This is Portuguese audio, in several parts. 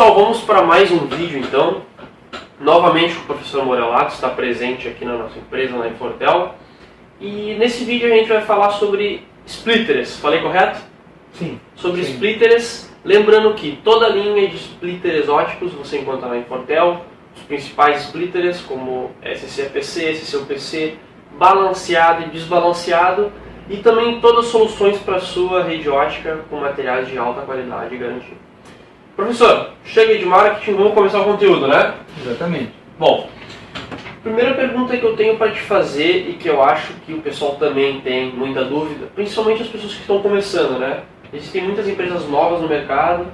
pessoal, vamos para mais um vídeo então. Novamente o professor Morelato está presente aqui na nossa empresa, na Infortel. E nesse vídeo a gente vai falar sobre splitters, falei correto? Sim. Sobre sim. splitters, lembrando que toda a linha de splitters óticos você encontra na Infortel. Os principais splitters como SCPC, SCUPC, balanceado e desbalanceado. E também todas as soluções para a sua rede ótica com materiais de alta qualidade e garantia. Professor, chega de marketing, vamos começar o conteúdo, né? Exatamente. Bom, primeira pergunta que eu tenho para te fazer e que eu acho que o pessoal também tem muita dúvida, principalmente as pessoas que estão começando, né? Existem muitas empresas novas no mercado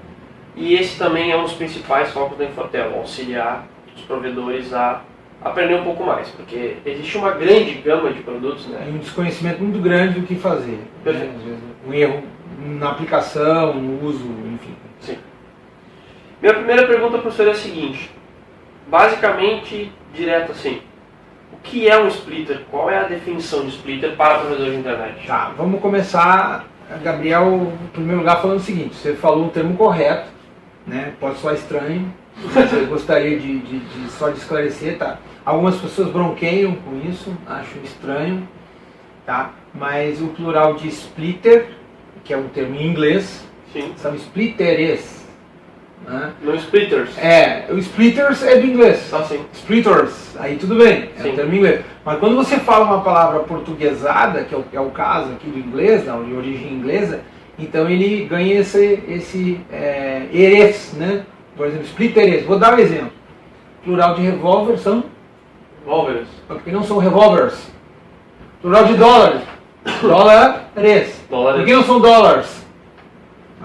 e esse também é um dos principais focos da Infortel, auxiliar os provedores a aprender um pouco mais, porque existe uma grande gama de produtos, né? Tem um desconhecimento muito grande do que fazer. Perfeito. Né? Às vezes, um erro na aplicação, no uso, enfim. Sim. Minha primeira pergunta, professor, é a seguinte, basicamente, direto assim, o que é um splitter? Qual é a definição de splitter para provedor de internet? Tá, vamos começar, Gabriel, em primeiro lugar falando o seguinte, você falou o termo correto, né? Pode soar estranho, eu gostaria só de esclarecer, tá? Algumas pessoas bronqueiam com isso, acham estranho, tá? Mas o plural de splitter, que é um termo em inglês, Sim. são splitters, né? No splitters. O splitters é do inglês. Tá, sim. Splitters, aí tudo bem, é Sim. um termo em inglês. Mas quando você fala uma palavra portuguesada, que é o caso aqui do inglês, de origem inglesa, então ele ganha esse eres, né? Por exemplo, splitters. Vou dar um exemplo. Plural de revólver são? Revolvers. Porque não são revólveres. Plural de dólares. Dólares. Dólares. Por que não são dólares?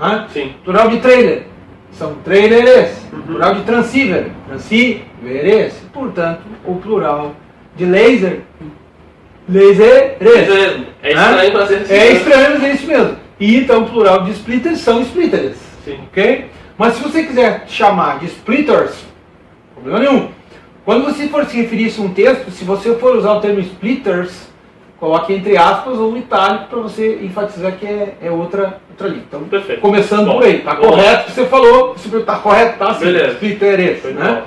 Hã? Sim. Plural de trailer. São trailers. Uhum. Plural de transceiver. Transceiveres. Portanto, o plural de laser. Laseres. É estranho para ser assim. É estranho, mas é isso mesmo. E então o plural de splitters são splitters. Sim. Ok? Mas se você quiser chamar de splitters, problema nenhum. Quando você for se referir a um texto, se você for usar o termo splitters, coloque entre aspas ou itálico para você enfatizar que é outra linha. Então, Perfeito. começando Bom, por aí. Está correto o que você falou, está correto, tá sim. Beleza. Splitters. Né?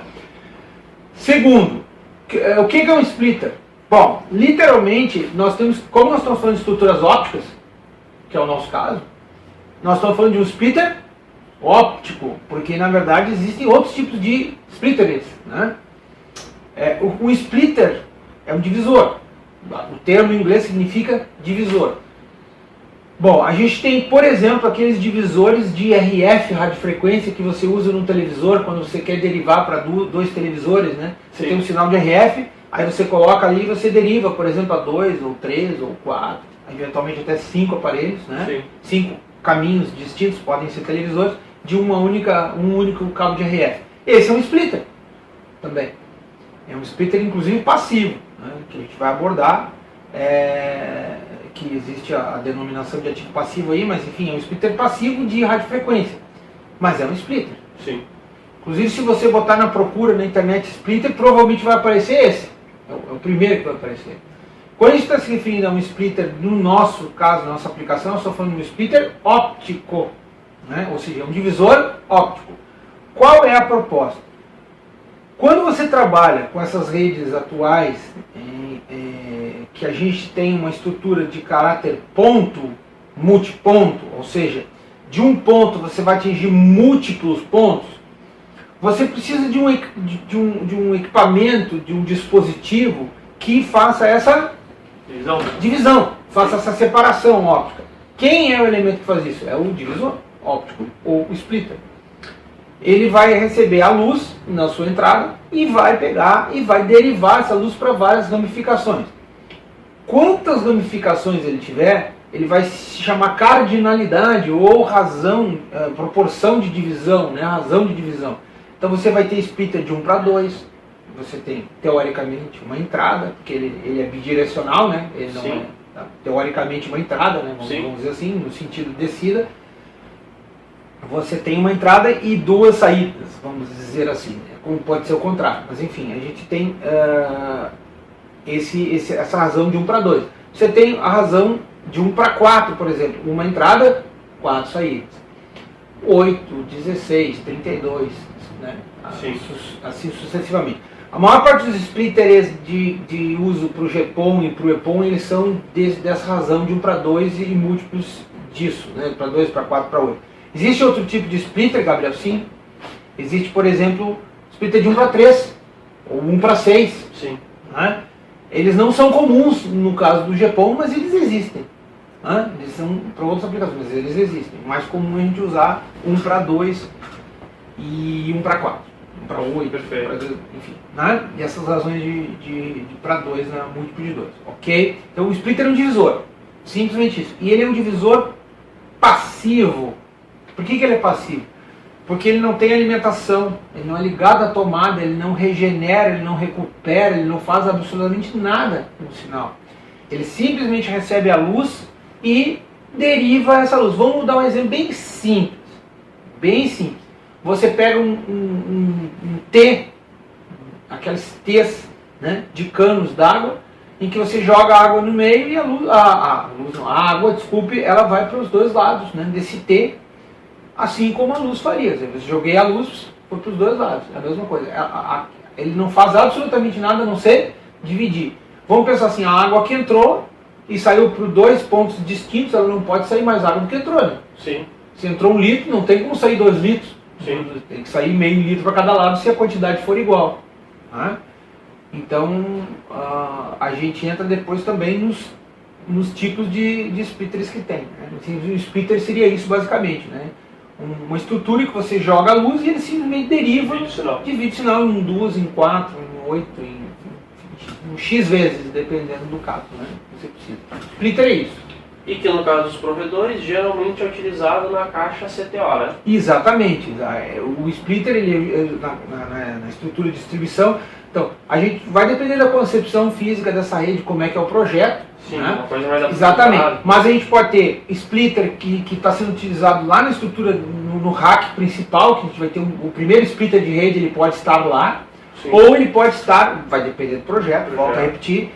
Segundo, o que é um splitter? Bom, literalmente, como nós estamos falando de estruturas ópticas, que é o nosso caso, nós estamos falando de um splitter óptico, porque na verdade existem outros tipos de splitters, né? O splitter é um divisor. O termo em inglês significa divisor. Bom, a gente tem, por exemplo, aqueles divisores de RF, radiofrequência, que você usa no televisor quando você quer derivar para dois televisores, né? Você Sim. tem um sinal de RF, aí você coloca ali e você deriva, por exemplo, a 2, ou 3, ou 4, eventualmente até 5 aparelhos, né? Sim. 5 caminhos distintos, podem ser televisores, de um único cabo de RF. Esse é um splitter também. É um splitter, inclusive, passivo, né, que a gente vai abordar, que existe a denominação de ativo passivo aí, mas enfim, é um splitter passivo de radiofrequência. Mas é um splitter. Sim. Inclusive, se você botar na procura na internet splitter, provavelmente vai aparecer esse. É o primeiro que vai aparecer. Quando a gente está se referindo a um splitter, no nosso caso, na nossa aplicação, nós estamos falando de um splitter óptico, né? Ou seja, um divisor óptico. Qual é a proposta? Quando você trabalha com essas redes atuais, que a gente tem uma estrutura de caráter ponto, multiponto, ou seja, de um ponto você vai atingir múltiplos pontos, você precisa de um equipamento, de um dispositivo que faça essa divisão, faça essa separação óptica. Quem é o elemento que faz isso? É o divisor óptico, ou splitter. Ele vai receber a luz na sua entrada e vai pegar e vai derivar essa luz para várias ramificações. Quantas ramificações ele tiver, ele vai se chamar cardinalidade ou razão, proporção de divisão, né? Razão de divisão. Então você vai ter splitter de 1 para 2, você tem teoricamente uma entrada, porque ele é bidirecional, né? Ele não Sim. é teoricamente uma entrada, né? Vamos dizer assim, no sentido descida. Você tem uma entrada e duas saídas, vamos dizer assim, como pode ser o contrário, mas enfim, a gente tem essa razão de 1 para 2. Você tem a razão de 1 para 4, por exemplo, uma entrada, 4 saídas. 8, 16, 32, né? Sim. Assim sucessivamente. A maior parte dos splitters de uso para o GPON e para o EPON, eles são dessa razão de 1 para 2 e múltiplos disso, né? Para 2, para 4, para 8. Existe outro tipo de splitter, Gabriel? Sim. Existe, por exemplo, splitter de 1 para 3 ou 1 para 6. Sim. Né? Eles não são comuns no caso do GPON, mas eles existem. Né? Eles são para outras aplicações, mas eles existem. O mais comum é a gente usar 1 para 2 e 1 para 4. Para 8, perfeito. Pra 2, enfim. Né? E essas razões de para 2 na múltiplo de 2. Ok? Então o splitter é um divisor. Simplesmente isso. E ele é um divisor passivo. Por que ele é passivo? Porque ele não tem alimentação, ele não é ligado à tomada, ele não regenera, ele não recupera, ele não faz absolutamente nada com o sinal. Ele simplesmente recebe a luz e deriva essa luz. Vamos dar um exemplo bem simples. Bem simples. Você pega um T, aquelas T's, né, de canos d'água, em que você joga água no meio e a água, desculpe, ela vai para os dois lados, né, desse T, assim como a luz faria. Eu joguei a luz, foi para os dois lados, é a mesma coisa. Ele não faz absolutamente nada a não ser dividir. Vamos pensar assim, a água que entrou e saiu por 2 pontos distintos, ela não pode sair mais água do que entrou, né? Sim. Se entrou 1 litro, não tem como sair 2 litros. Sim. Tem que sair meio litro para cada lado se a quantidade for igual. Né? Então, a gente entra depois também nos tipos de splitters que tem. Né? O splitter seria isso basicamente. Né? Uma estrutura que você joga a luz e ele simplesmente deriva, divide o sinal em 2, em 4, em 8, em X vezes, dependendo do caso. Né? Você precisa. Splitter é isso. E que no caso dos provedores, geralmente é utilizado na caixa CTO, né? Exatamente. O splitter, ele, na estrutura de distribuição, então, a gente vai depender da concepção física dessa rede, como é que é o projeto. Sim, né? uma coisa mais exatamente. Mas a gente pode ter splitter que está sendo utilizado lá na estrutura, no rack principal, que a gente vai ter o primeiro splitter de rede, ele pode estar lá. Sim. Ou ele pode estar, vai depender do projeto, volto a repetir,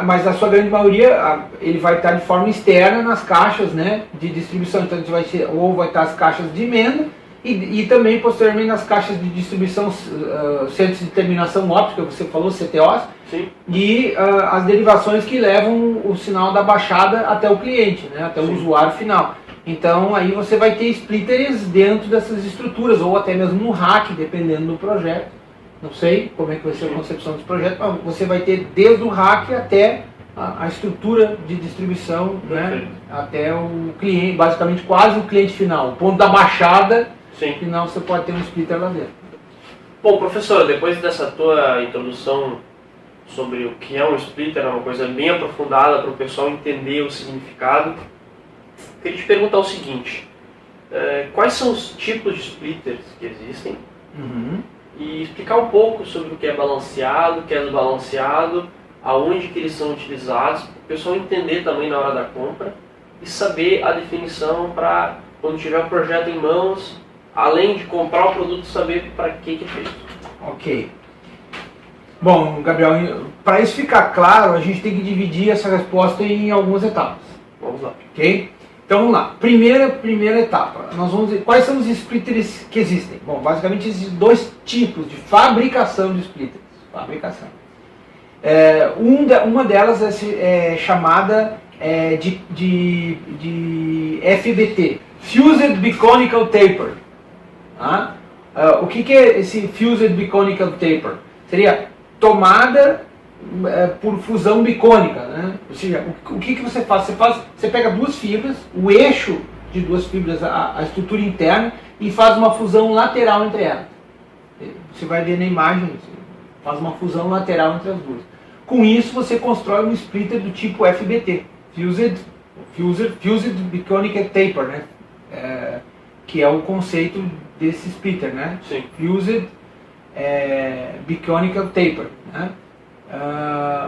mas na sua grande maioria ele vai estar de forma externa nas caixas, né, de distribuição. Então a gente vai ser, ou vai estar as caixas de emenda e também posteriormente nas caixas de distribuição, centros de terminação óptica, você falou, CTOs. Sim. E as derivações que levam o sinal da baixada até o cliente, né, até o usuário final. Então aí você vai ter splitters dentro dessas estruturas, ou até mesmo no rack, dependendo do projeto. Não sei como é que vai ser a concepção desse projeto, mas você vai ter desde o rack até a estrutura de distribuição, né, até o cliente, basicamente quase o cliente final. O ponto da baixada, final você pode ter um splitter lá dentro. Bom, professor, depois dessa tua introdução sobre o que é um splitter, é uma coisa bem aprofundada para o pessoal entender o significado, queria te perguntar o seguinte, quais são os tipos de splitters que existem? E explicar um pouco sobre o que é balanceado, o que é desbalanceado, aonde que eles são utilizados, para o pessoal entender também na hora da compra e saber a definição para quando tiver o projeto em mãos, além de comprar o produto, saber para que é feito. Ok. Bom, Gabriel, para isso ficar claro, a gente tem que dividir essa resposta em algumas etapas. Vamos lá. Ok? Então vamos lá, primeira etapa, nós vamos ver quais são os splitters que existem. Bom, basicamente existem 2 tipos de fabricação de splitters. Fabricação. Uma delas é chamada de FBT, Fused Biconical Taper. O que é esse Fused Biconical Taper? Seria tomada por fusão bicônica, né? Ou seja, o que você faz? Você pega 2 fibras, o eixo de 2 fibras, a estrutura interna, e faz uma fusão lateral entre elas. Você vai ver na imagem, faz uma fusão lateral entre as duas. Com isso você constrói um splitter do tipo FBT, Fused Biconical Taper, né? Que é o conceito desse splitter, né? Sim. Fused Biconical Taper, né?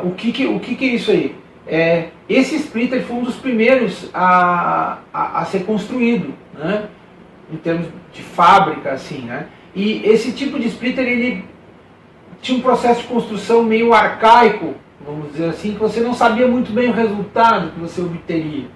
O que é isso aí? Esse splitter foi um dos primeiros a ser construído, né? Em termos de fábrica, assim, né? E esse tipo de splitter, ele tinha um processo de construção meio arcaico, vamos dizer assim, que você não sabia muito bem o resultado que você obteria.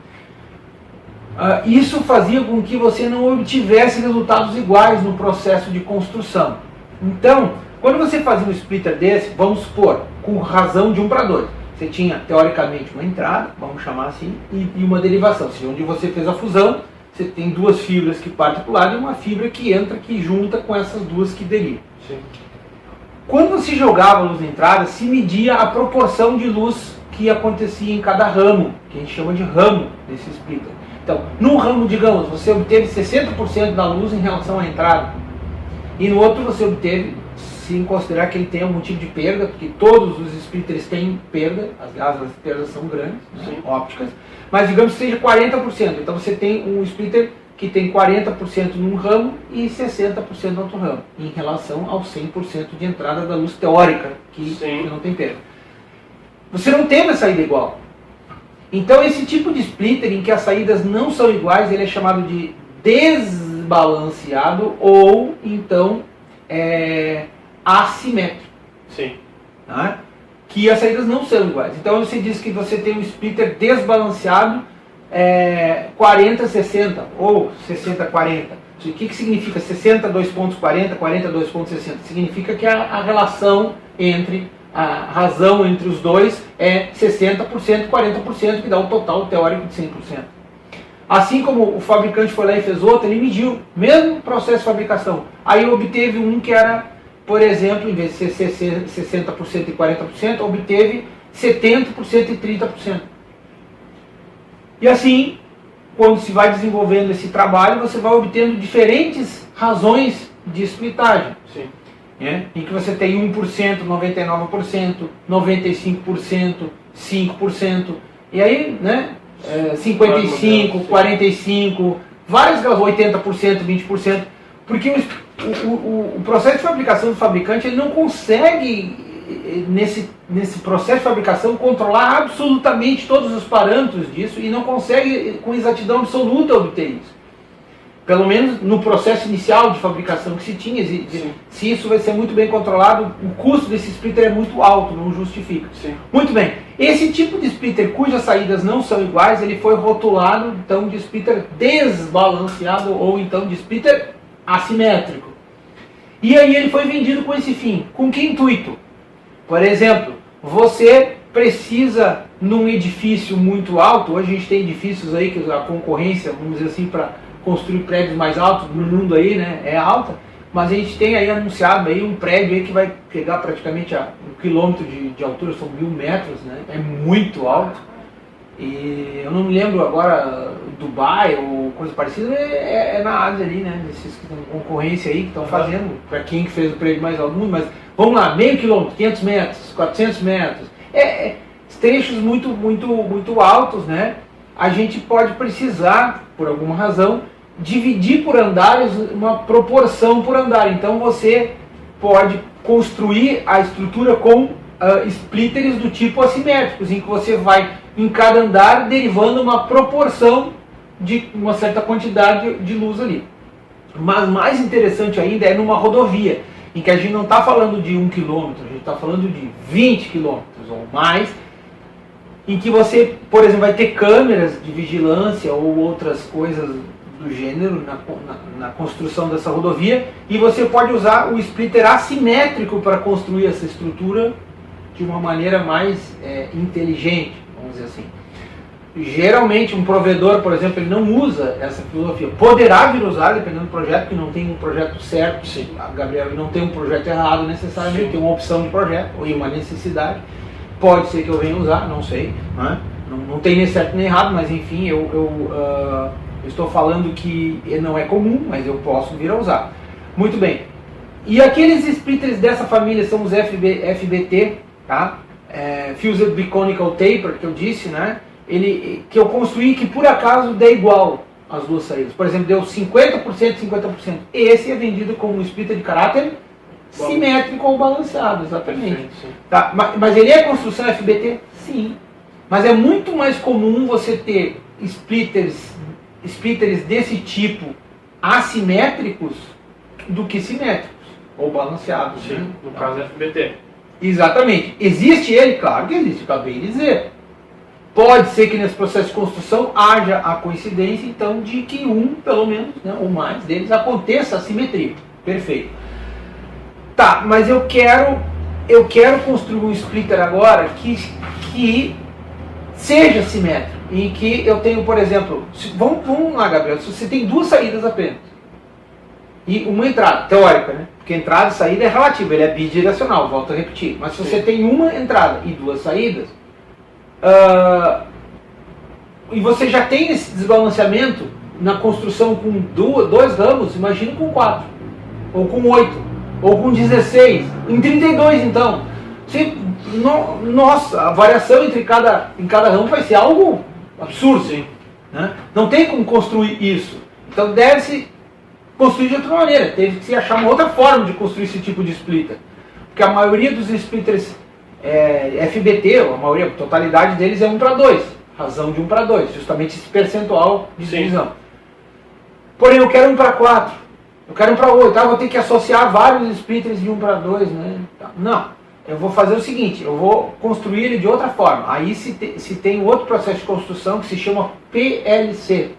Isso fazia com que você não obtivesse resultados iguais no processo de construção. Então, quando você fazia um splitter desse, vamos supor, com razão de 1 para 2, você tinha teoricamente uma entrada, vamos chamar assim, e uma derivação. Ou seja, onde você fez a fusão, você tem 2 fibras que partem para o lado e uma fibra que entra, que junta com essas 2 que derivam. Sim. Quando você jogava a luz na entrada, se media a proporção de luz que acontecia em cada ramo, que a gente chama de ramo desse splitter. Então, num ramo, digamos, você obteve 60% da luz em relação à entrada, e no outro você obteve, se considerar que ele tem algum tipo de perda, porque todos os splitters têm perda, as perdas são grandes, né, ópticas, mas digamos que seja 40%. Então você tem um splitter que tem 40% num ramo e 60% no outro ramo, em relação ao 100% de entrada da luz teórica, que não tem perda. Você não tem uma saída igual. Então esse tipo de splitter em que as saídas não são iguais, ele é chamado de desbalanceado ou então assimétrico. Sim. Tá? Que as saídas não são iguais. Então você diz que você tem um splitter desbalanceado 40-60 ou 60-40. O que significa 60 2.40, 40 2.60? Significa que a relação entre a razão entre os dois é 60%, 40%, que dá um total teórico de 100%. Assim como o fabricante foi lá e fez outro, ele mediu, mesmo processo de fabricação. Aí obteve um que era, por exemplo, em vez de ser 60% e 40%, obteve 70% e 30%. E assim, quando se vai desenvolvendo esse trabalho, você vai obtendo diferentes razões de splitagem. Sim. Em que você tem 1%, 99%, 95%, 5%, e aí, 55%, 45%, várias, 80%, 20%, porque o processo de fabricação do fabricante ele não consegue, nesse processo de fabricação, controlar absolutamente todos os parâmetros disso e não consegue, com exatidão absoluta, obter isso. Pelo menos no processo inicial de fabricação que se tinha, se isso vai ser muito bem controlado, o custo desse splitter é muito alto, não justifica. Sim. Muito bem, esse tipo de splitter cujas saídas não são iguais, ele foi rotulado então de splitter desbalanceado ou então de splitter assimétrico. E aí ele foi vendido com esse fim. Com que intuito? Por exemplo, você precisa num edifício muito alto, hoje a gente tem edifícios aí que a concorrência, vamos dizer assim, para construir prédios mais altos no mundo aí, né, é alta, mas a gente tem aí anunciado aí um prédio aí que vai pegar praticamente a 1 quilômetro de altura, são 1000 metros, né, é muito alto, e eu não me lembro agora, Dubai ou coisa parecida, é na Ásia ali, né, esses que estão concorrência aí, que estão fazendo, para quem que fez o prédio mais alto do mundo, mas vamos lá, meio quilômetro, 500 metros, 400 metros, trechos muito altos, né, a gente pode precisar, por alguma razão, dividir por andares uma proporção por andar. Então você pode construir a estrutura com splitters do tipo assimétricos, em que você vai em cada andar derivando uma proporção de uma certa quantidade de luz ali. Mas mais interessante ainda é numa rodovia, em que a gente não está falando de 1 quilômetro, a gente está falando de 20 quilômetros ou mais, em que você, por exemplo, vai ter câmeras de vigilância ou outras coisas do gênero na construção dessa rodovia, e você pode usar o splitter assimétrico para construir essa estrutura de uma maneira mais inteligente, vamos dizer assim. Geralmente um provedor, por exemplo, ele não usa essa filosofia. Poderá vir usar, dependendo do projeto, que não tem um projeto certo, Gabriel, não tem um projeto errado necessariamente, tem uma opção de projeto ou uma necessidade. Pode ser que eu venha usar, não sei, né? Não tem nem certo nem errado, mas enfim, eu estou falando que não é comum, mas eu posso vir a usar. Muito bem. E aqueles splitters dessa família são os FBT, tá? Fused Biconical Taper, que eu disse, né? Que eu construí que por acaso dê igual as duas saídas. Por exemplo, deu 50%, 50%. Esse é vendido como um splitter de caráter simétrico ou balanceado, exatamente. Perfeito, tá? Mas ele é construção FBT? Sim. Mas é muito mais comum você ter splitters desse tipo assimétricos do que simétricos ou balanceados. Sim, né? no caso é FBT. Exatamente. Existe ele? Claro que existe, acabei de dizer. Pode ser que nesse processo de construção haja a coincidência, então, de que pelo menos, né, ou mais deles, aconteça a simetria. Perfeito. Tá, mas eu quero construir um splitter agora que seja simétrico, em que eu tenho, por exemplo, vamos lá, Gabriel, se você tem duas saídas apenas, e uma entrada, teórica, né? Porque entrada e saída é relativo, ele é bidirecional, volto a repetir. Mas se você tem uma entrada e duas saídas, e você já tem esse desbalanceamento na construção com dois ramos, imagina com 4, ou com 8, ou com 16, em 32 então. Nossa, a variação em cada ramo vai ser algo absurdo. Sim. Né? Não tem como construir isso. Então deve-se construir de outra maneira. Teve que se achar uma outra forma de construir esse tipo de splitter. Porque a maioria dos splitters FBT, a maioria, a totalidade deles é 1:2. Razão de 1:2, justamente esse percentual de divisão. Porém, eu quero 1:4. Eu quero 1:8. Vou ter que associar vários splitters de 1:2, né? Não. Eu vou fazer o seguinte, eu vou construir ele de outra forma. Aí se tem outro processo de construção que se chama PLC,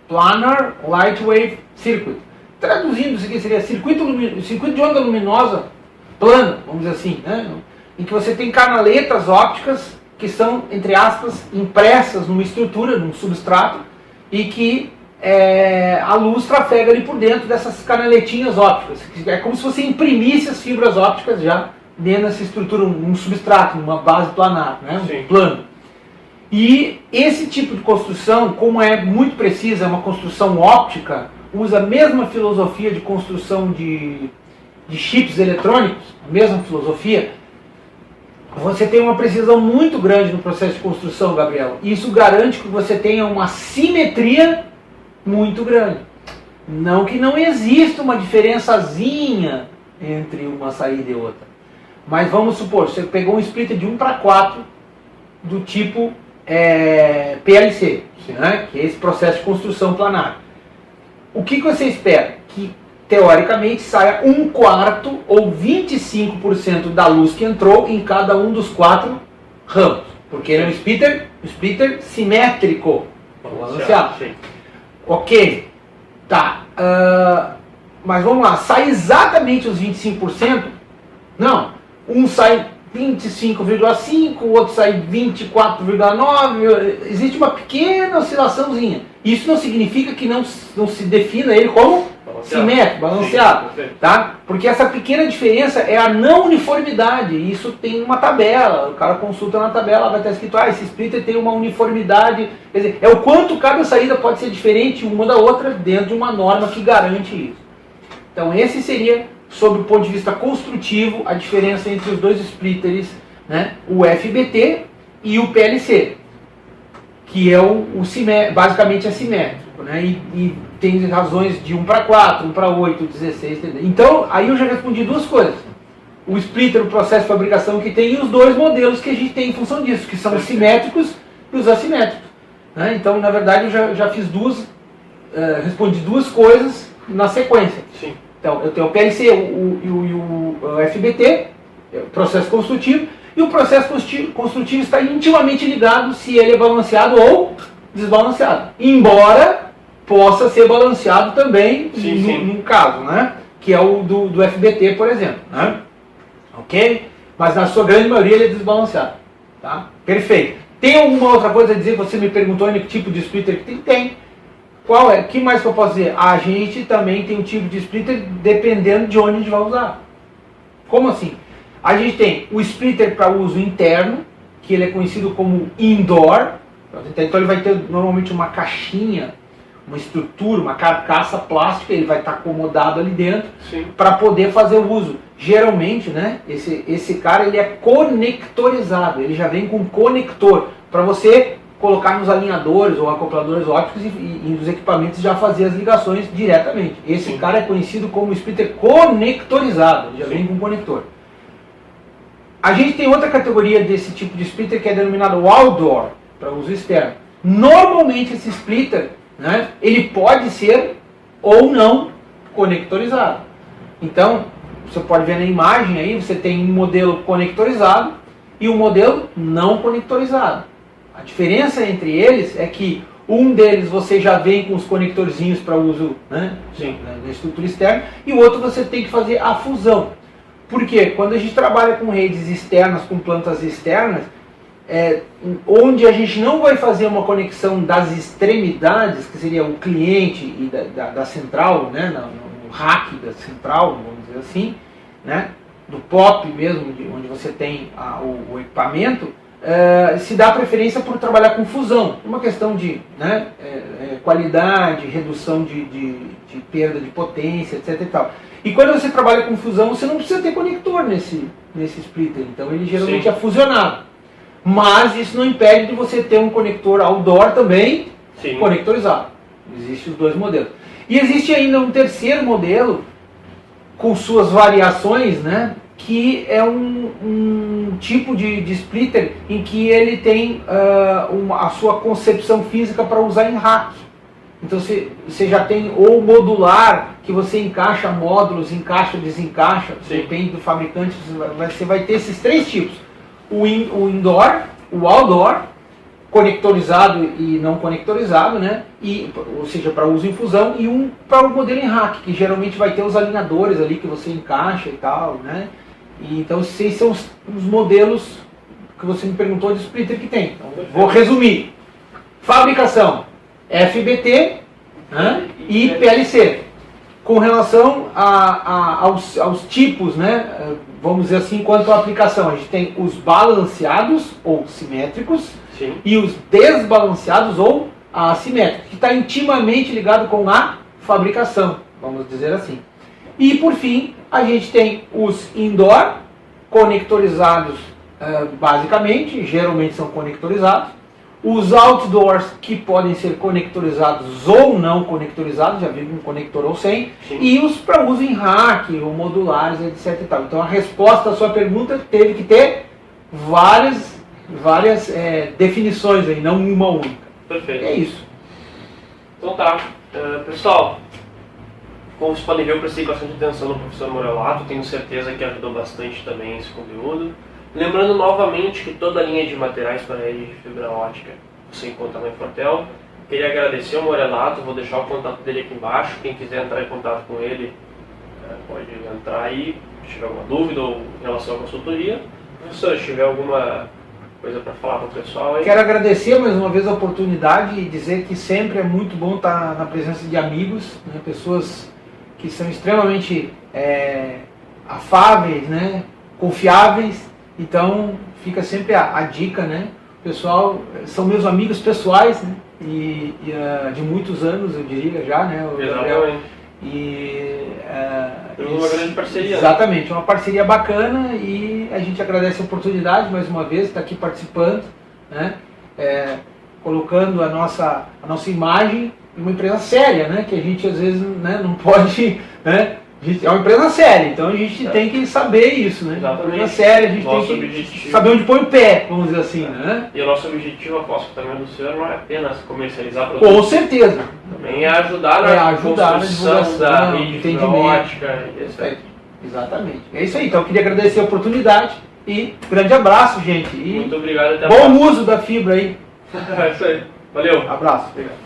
Planar Light Wave Circuit. Traduzindo isso aqui seria circuito de onda luminosa plano, vamos dizer assim, né? Em que você tem canaletas ópticas que são, entre aspas, impressas numa estrutura, num substrato, e que a luz trafega ali por dentro dessas canaletinhas ópticas. É como se você imprimisse as fibras ópticas já dentro dessa estrutura, um substrato, numa base planar, né? Um plano. E esse tipo de construção, como é muito precisa, é uma construção óptica, usa a mesma filosofia de construção de chips eletrônicos, a mesma filosofia. Você tem uma precisão muito grande no processo de construção, Gabriel. Isso garante que você tenha uma simetria muito grande. Não que não exista uma diferençazinha entre uma saída e outra. Mas vamos supor, você pegou um splitter de 1:4 do tipo PLC, né? Que é esse processo de construção planar. O que você espera? Que teoricamente saia 1/4 ou 25% da luz que entrou em cada um dos 4 ramos. Porque ele é um splitter simétrico. Balanceado. Ok. Tá. Mas vamos lá. Sai exatamente os 25%? Não. Um sai 25,5%, o outro sai 24,9%. Existe uma pequena oscilaçãozinha. Isso não significa que não se defina ele como simétrico, balanceado. Sim, tá? Porque essa pequena diferença é a não uniformidade. Isso tem uma tabela. O cara consulta na tabela, vai estar escrito, esse splitter tem uma uniformidade. Quer dizer, é o quanto cada saída pode ser diferente uma da outra dentro de uma norma que garante isso. Então esse seria, sob o ponto de vista construtivo, a diferença entre os dois splitters, né? O FBT e o PLC, que é basicamente assimétrico, né? E tem razões de 1:4, 1:8, 16, entendeu? Então, aí eu já respondi duas coisas. O splitter, o processo de fabricação que tem, e os dois modelos que a gente tem em função disso, que são os simétricos e os assimétricos. Né? Então, na verdade, eu já fiz respondi duas coisas na sequência. Sim. Então, eu tenho o PLC e o FBT, o processo construtivo, e o processo construtivo está intimamente ligado se ele é balanceado ou desbalanceado. Embora possa ser balanceado também, num caso, né? Que é o do FBT, por exemplo. Né? Ok? Mas na sua grande maioria ele é desbalanceado. Tá? Perfeito. Tem alguma outra coisa a dizer? Você me perguntou que tipo de splitter que tem? Tem. Qual é? O que mais que eu posso dizer? A gente também tem um tipo de splitter dependendo de onde a gente vai usar. Como assim? A gente tem o splitter para uso interno, que ele é conhecido como indoor. Então ele vai ter normalmente uma caixinha, uma estrutura, uma carcaça plástica, ele vai estar acomodado ali dentro para poder fazer o uso. Geralmente, né, esse cara ele é conectorizado, ele já vem com conector para você colocar nos alinhadores ou acopladores ópticos e os equipamentos já fazer as ligações diretamente. Esse cara é conhecido como splitter conectorizado, ele já vem com conector. A gente tem outra categoria desse tipo de splitter que é denominado outdoor, para uso externo. Normalmente esse splitter, né, ele pode ser ou não conectorizado. Então, você pode ver na imagem aí, você tem um modelo conectorizado e um modelo não conectorizado. A diferença entre eles é que um deles você já vem com os conectorzinhos para uso, né, na estrutura externa, e o outro você tem que fazer a fusão. Por quê? Quando a gente trabalha com redes externas, com plantas externas, onde a gente não vai fazer uma conexão das extremidades, que seria o cliente e da central, né, no rack da central, vamos dizer assim, né, do POP mesmo, onde você tem o equipamento, se dá preferência por trabalhar com fusão, uma questão de qualidade, redução de perda de potência, etc. E tal. E quando você trabalha com fusão, você não precisa ter conector nesse splitter, então ele geralmente é fusionado. Mas isso não impede de você ter um conector outdoor também conectorizado. Existem os dois modelos. E existe ainda um terceiro modelo, com suas variações, né, que é um tipo de splitter em que ele tem a sua concepção física para usar em rack. Então você já tem ou modular, que você encaixa módulos, encaixa, desencaixa, depende do fabricante, você vai ter esses três tipos. O indoor, o outdoor, conectorizado e não conectorizado, né? Ou seja, para uso em fusão, e um para o modelo em rack, que geralmente vai ter os alinhadores ali que você encaixa e tal, né? E então esses são os modelos que você me perguntou de splitter que tem. Então, vou resumir. Fabricação, FBT, né, e PLC. Com relação aos tipos, né, vamos dizer assim, quanto à aplicação, a gente tem os balanceados ou simétricos e os desbalanceados ou assimétricos, que está intimamente ligado com a fabricação, vamos dizer assim. E por fim, a gente tem os indoor, conectorizados basicamente, geralmente são conectorizados. Os outdoors, que podem ser conectorizados ou não conectorizados, já vi com conector ou sem, e os para uso em rack ou modulares, etc. E tal. Então a resposta à sua pergunta teve que ter várias definições aí, não uma única. Perfeito. É isso. Então tá. Pessoal, como vocês podem ver, eu prestei bastante atenção no professor Morelato, tenho certeza que ajudou bastante também esse conteúdo. Lembrando novamente que toda a linha de materiais para rede de fibra ótica você encontra na Infortel. Queria agradecer ao Morelato, vou deixar o contato dele aqui embaixo. Quem quiser entrar em contato com ele, pode entrar aí, se tiver alguma dúvida ou em relação à consultoria. Professor, se tiver alguma coisa para falar para o pessoal aí. Quero agradecer mais uma vez a oportunidade e dizer que sempre é muito bom estar na presença de amigos, né, pessoas que são extremamente afáveis, né, confiáveis. Então fica sempre a dica, né? O pessoal são meus amigos pessoais, né? E de muitos anos, eu diria já, né? O Gabriel. Temos uma grande parceria. Exatamente, uma parceria bacana, e a gente agradece a oportunidade mais uma vez, estar aqui participando, né? Colocando a nossa imagem em uma empresa séria, né? Que a gente às vezes, né, não pode, né? É uma empresa séria, então a gente tem que saber isso, né? Exatamente. Uma empresa séria, a gente tem que saber onde põe o pé, vamos dizer assim, né? E o nosso objetivo, aposto também do senhor, não é apenas comercializar produtos. Com certeza. Também é ajudar na construção da rede de fibra ótica. Exatamente. É isso aí, então eu queria agradecer a oportunidade e grande abraço, gente. E muito obrigado, até a bom uso da fibra aí. É isso aí. Valeu. Abraço. Obrigado.